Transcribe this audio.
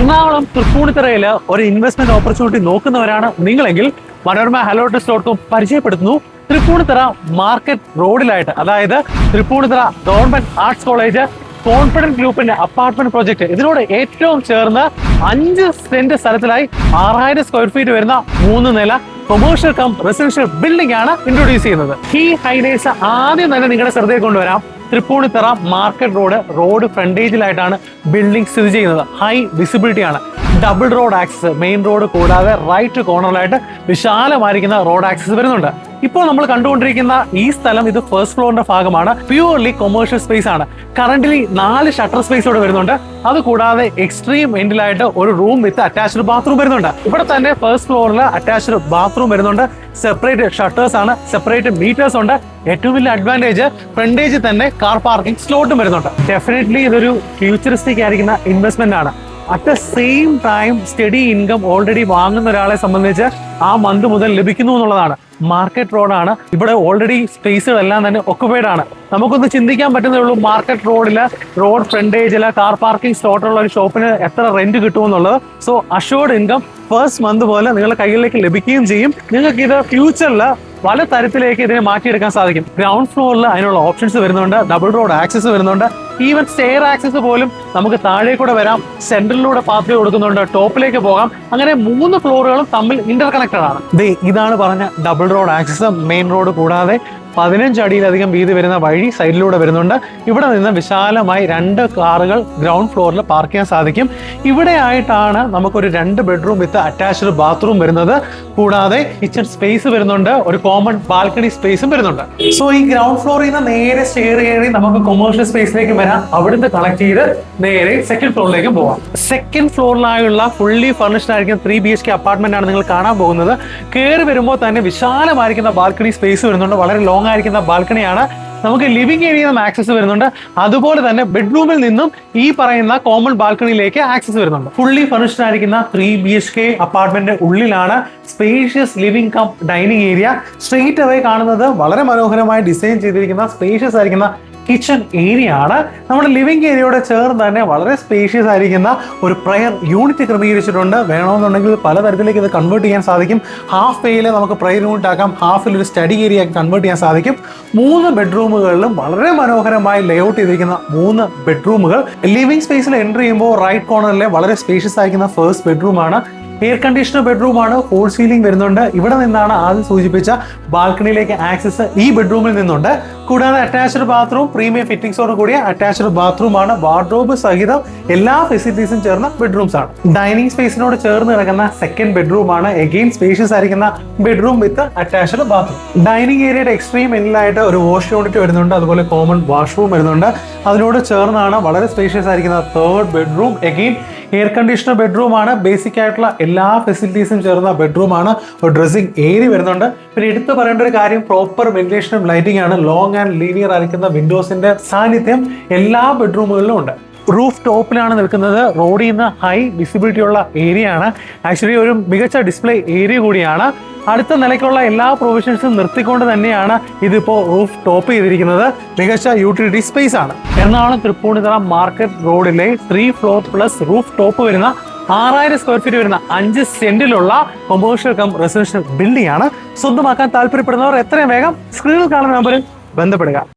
എറണാകുളം തൃപ്പൂണിത്തുറയിൽ ഒരു investment opportunity നോക്കുന്നവരാണ് നിങ്ങളെങ്കിൽ മനോരമ hellotrust.com പരിചയപ്പെടുത്തുന്നു. തൃപ്പൂണിത്തുറ മാർക്കറ്റ് റോഡിലായിട്ട്, അതായത് Tripunithura government arts college confident ഗ്രൂപ്പിന്റെ അപ്പാർട്ട്മെന്റ് പ്രോജക്ട്, ഇതിനോട് ഏറ്റവും ചേർന്ന് 5 സെന്റ് സ്ഥലത്തിലായി 6000 സ്ക്വയർ ഫീറ്റ് വരുന്ന 3 നില കൊമേഴ്ഷ്യൽ കം റെസിഡൻഷ്യൽ ബിൽഡിംഗ് ആണ് ഇൻട്രൊഡ്യൂസ് ചെയ്യുന്നത്. ഈ ഹൈലൈറ്റ്സ് ആദ്യം തന്നെ നിങ്ങളുടെ ശ്രദ്ധയിൽ കൊണ്ടുവരാം. തൃപ്പൂണിത്തുറ മാർക്കറ്റ് റോഡ് ഫ്രണ്ടേജിലായിട്ടാണ് ബിൽഡിംഗ് സ്ഥിതി ചെയ്യുന്നത്. ഹൈ വിസിബിലിറ്റി ആണ്. Double road access, main road കൂടാതെ റൈറ്റ് കോർണറിലായിട്ട് വിശാലമായിരിക്കുന്ന റോഡ് ആക്സസ് വരുന്നുണ്ട്. ഇപ്പോൾ നമ്മൾ കണ്ടുകൊണ്ടിരിക്കുന്ന ഈ സ്ഥലം ഇത് ഫസ്റ്റ് ഫ്ലോറിന്റെ ഭാഗമാണ്. പ്യൂർലി കൊമേഴ്ഷ്യൽ സ്പേസ് ആണ്. കറന്റ്ലി 4 ഷട്ടർ സ്പേസ് ഇവിടെ വരുന്നുണ്ട്. അത് കൂടാതെ എക്സ്ട്രീം എൻഡിലായിട്ട് ഒരു റൂം വിത്ത് അറ്റാച്ച്ഡ് ബാത്റൂം വരുന്നുണ്ട്. ഇവിടെ തന്നെ ഫസ്റ്റ് ഫ്ലോറിൽ അറ്റാച്ച്ഡ് ബാത്റൂം വരുന്നുണ്ട്. സെപ്പറേറ്റ് ഷട്ടേഴ്സ് ആണ്, സെപ്പറേറ്റ് മീറ്റേഴ്സ് ഉണ്ട്. ഏറ്റവും വലിയ അഡ്വാൻറ്റേജ് ഫ്രണ്ടേജിൽ തന്നെ കാർ പാർക്കിംഗ് സ്ലോട്ടും വരുന്നുണ്ട്. ഡെഫിനറ്റ്ലി ഇതൊരു ഫ്യൂച്ചറിസ്റ്റിക് ആയിരിക്കുന്ന ഇൻവെസ്റ്റ്മെന്റ് ആണ്. At the same time study income already വാങ്ങുന്ന ഒരാളെ സംബന്ധിച്ച് ആ മന്ത് മുതൽ ലഭിക്കുന്നു എന്നുള്ളതാണ്. മാർക്കറ്റ് റോഡാണ്. ഇവിടെ ഓൾറെഡി സ്പേസുകളെല്ലാം തന്നെ ഒക്കുപൈഡ് ആണ്. നമുക്കൊന്ന് ചിന്തിക്കാൻ പറ്റുന്നേ ഉള്ളൂ, മാർക്കറ്റ് റോഡ് ഫ്രണ്ടേജില് കാർ പാർക്കിംഗ് സ്ലോട്ടുള്ള ഒരു ഷോപ്പിന് എത്ര റെന്റ് കിട്ടുമെന്നുള്ളത്. So assured income first month പോലെ നിങ്ങളുടെ കയ്യിലേക്ക് ലഭിക്കുകയും ചെയ്യും. നിങ്ങൾക്ക് ഇത് ഫ്യൂച്ചറിൽ പല തരത്തിലേക്ക് ഇതിനെ മാറ്റിയെടുക്കാൻ സാധിക്കും. ഗ്രൗണ്ട് ഫ്ലോറിൽ അതിനുള്ള ഓപ്ഷൻസ് വരുന്നുണ്ട്. ഡബിൾ റോഡ് ആക്സസ് വരുന്നുണ്ട്. ഈവൻ സ്റ്റെയർ ആക്സസ് പോലും നമുക്ക് താഴേക്കൂടെ വരാം. സെന്ററിലൂടെ പാത്വേ കൊടുക്കുന്നുണ്ട്. ടോപ്പിലേക്ക് പോകാം. അങ്ങനെ 3 ഫ്ലോറുകളും തമ്മിൽ ഇന്റർ കണക്റ്റഡ് ആണ്. ഇതാണ് പറഞ്ഞ double road access. Main road കൂടാതെ 15 അടിയിലധികം വീതി വരുന്ന വഴി സൈഡിലൂടെ വരുന്നുണ്ട്. ഇവിടെ നിന്ന് വിശാലമായി 2 കാറുകൾ ഗ്രൗണ്ട് ഫ്ലോറിൽ പാർക്ക് ചെയ്യാൻ സാധിക്കും. ഇവിടെ ആയിട്ടാണ് നമുക്കൊരു 2 ബെഡ്റൂം വിത്ത് അറ്റാച്ച്ഡ് ബാത്റൂം വരുന്നത്. കൂടാതെ കിച്ചൺ സ്പേസ് വരുന്നുണ്ട്. ഒരു കോമൺ ബാൽക്കണി സ്പേസും വരുന്നുണ്ട്. സോ ഈ ഗ്രൗണ്ട് ഫ്ലോറിൽ നിന്ന് നേരെ സ്റ്റെയർ കയറി നമുക്ക് കൊമേഴ്ഷ്യൽ സ്പേസിലേക്ക് വരാം. അവിടുന്ന് കണക്ട് ചെയ്ത് നേരെ സെക്കൻഡ് ഫ്ലോറിലേക്ക് പോവാം. സെക്കൻഡ് ഫ്ലോറിലായുള്ള ഫുള്ളി ഫർണിഷ്ഡ് ആയിരിക്കുന്ന 3 BHK അപ്പാർട്ട്മെന്റ് ആണ് നിങ്ങൾ കാണാൻ പോകുന്നത്. കയറി വരുമ്പോൾ തന്നെ വിശാലമായിരിക്കുന്ന ബാൽക്കണി സ്പേസ് വരുന്നുണ്ട്. വളരെ ലോങ് ആയിരിക്കുന്ന ബാൽക്കണിയാണ്. നമുക്ക് ലിവിംഗ് ഏരിയയിൽ നിന്നും ആക്സസ് വരുന്നുണ്ട്. അതുപോലെ തന്നെ ബെഡ്റൂമിൽ നിന്നും ഈ പറയുന്ന കോമൺ ബാൽക്കണിയിലേക്ക് ആക്സസ് വരുന്നുണ്ട്. ഫുള്ളി ഫർണിഷ്ഡ് ആയിരിക്കുന്ന 3 BHK അപ്പാർട്ട്മെന്റ് ഉള്ളിലാണ് spacious living come dining area. Straight away കാണുന്നത് വളരെ മനോഹരമായി ഡിസൈൻ ചെയ്തിരിക്കുന്ന സ്പേഷ്യസ് ആയിരിക്കുന്ന കിച്ചൺ ഏരിയ ആണ്. നമ്മുടെ ലിവിംഗ് ഏരിയയോട് ചേർന്ന് തന്നെ വളരെ സ്പേഷ്യസ് ആയിരിക്കുന്ന ഒരു പ്രയർ യൂണിറ്റ് ക്രമീകരിച്ചിട്ടുണ്ട്. വേണമെന്നുണ്ടെങ്കിൽ പലതരത്തിലേക്ക് ഇത് കൺവേർട്ട് ചെയ്യാൻ സാധിക്കും. ഹാഫ് പേയിൽ നമുക്ക് പ്രയർ യൂണിറ്റ് ആക്കാം, ഹാഫിൽ ഒരു സ്റ്റഡി ഏരിയ കൺവേർട്ട് ചെയ്യാൻ സാധിക്കും. 3 ബെഡ്റൂമുകളിലും വളരെ മനോഹരമായി ലേഔട്ട് ചെയ്തിരിക്കുന്ന 3 ബെഡ്റൂമുകൾ. ലിവിംഗ് സ്പേസിൽ എൻ്റർ ചെയ്യുമ്പോൾ റൈറ്റ് കോർണറിലെ വളരെ സ്പേഷ്യസ് ആയിരിക്കുന്ന ഫസ്റ്റ് ബെഡ്റൂമാണ്. എയർ കണ്ടീഷണർ ബെഡ്റൂമാണ്. ഫോൾ സീലിംഗ് വരുന്നുണ്ട്. ഇവിടെ നിന്നാണ് ആദ്യം സൂചിപ്പിച്ച ബാൽക്കണിയിലേക്ക് ആക്സസ് ഈ ബെഡ്റൂമിൽ നിന്നുണ്ട്. കൂടാതെ അറ്റാച്ച്ഡ് ബാത്റൂം, പ്രീമിയം ഫിറ്റിംഗ്സോട് കൂടിയ അറ്റാച്ച്ഡ് ബാത്റൂം ആണ്. വാർഡ്രോബ് സഹിതം എല്ലാ ഫെസിലിറ്റീസും ചേർന്ന ബെഡ്റൂംസ് ആണ്. ഡൈനിങ് സ്പേസിനോട് ചേർന്ന് കിടക്കുന്ന സെക്കൻഡ് ബെഡ്റൂം ആണ്. എഗെയിൻ സ്പേഷ്യസ് ആയിരിക്കുന്ന bedroom with attached bathroom. Dining ഏരിയയുടെ എക്സ്ട്രീം എൻഡിലായിട്ട് ഒരു വാഷ് യൂണിറ്റ് വരുന്നുണ്ട്. അതുപോലെ കോമൺ വാഷ്റൂം വരുന്നുണ്ട്. അതിനോട് ചേർന്നാണ് വളരെ സ്പേഷ്യസ് ആയിരിക്കുന്ന third bedroom. Again air conditioner bedroom ആണ്. ബേസിക് ആയിട്ടുള്ള എല്ലാ ഫെസിലിറ്റീസും ചേർന്ന ബെഡ്റൂം ആണ്. ഒരു ഡ്രസ്സിംഗ് ഏരിയ വരുന്നുണ്ട്. പിന്നെ എടുത്തു പറയേണ്ട ഒരു കാര്യം, പ്രോപ്പർ വെന്റിലേഷനും ലൈറ്റിംഗ് ആണ്. ലോങ് ആൻഡ് ലീനിയർ ആയിരിക്കുന്ന വിൻഡോസിന്റെ സാന്നിധ്യം എല്ലാ ബെഡ്റൂമുകളിലും ഉണ്ട്. റൂഫ് ടോപ്പിലാണ് നിൽക്കുന്നത്. റോഡിൽ നിന്ന് ഹൈ വിസിബിലിറ്റി ഉള്ള ഏരിയ ആണ്. ആക്ച്വലി ഒരു മികച്ച ഡിസ്പ്ലേ ഏരിയ കൂടിയാണ്. അടുത്ത നിലയ്ക്കുള്ള എല്ലാ പ്രൊവിഷൻസും നിർത്തിക്കൊണ്ട് തന്നെയാണ് ഇതിപ്പോൾ റൂഫ് ടോപ്പ് ചെയ്തിരിക്കുന്നത്. മികച്ച യൂട്ടിലിറ്റി സ്പേസ് ആണ്. എറണാകുളം തൃപ്പൂണിത്തുറ മാർക്കറ്റ് റോഡിലെ 3 ഫ്ലോർ പ്ലസ് റൂഫ് ടോപ്പ് വരുന്ന 6000 സ്ക്വയർ ഫീറ്റ് വരുന്ന 5 സെന്റിലുള്ള കൊമേഴ്ഷ്യൽ കം റെസിഡൻഷ്യൽ ബിൽഡിംഗ് ആണ്. സ്വന്തമാക്കാൻ താല്പര്യപ്പെടുന്നവർ എത്രയും വേഗം സ്ക്രീനിൽ കാണുന്ന നമ്പറിൽ ബന്ധപ്പെടുക.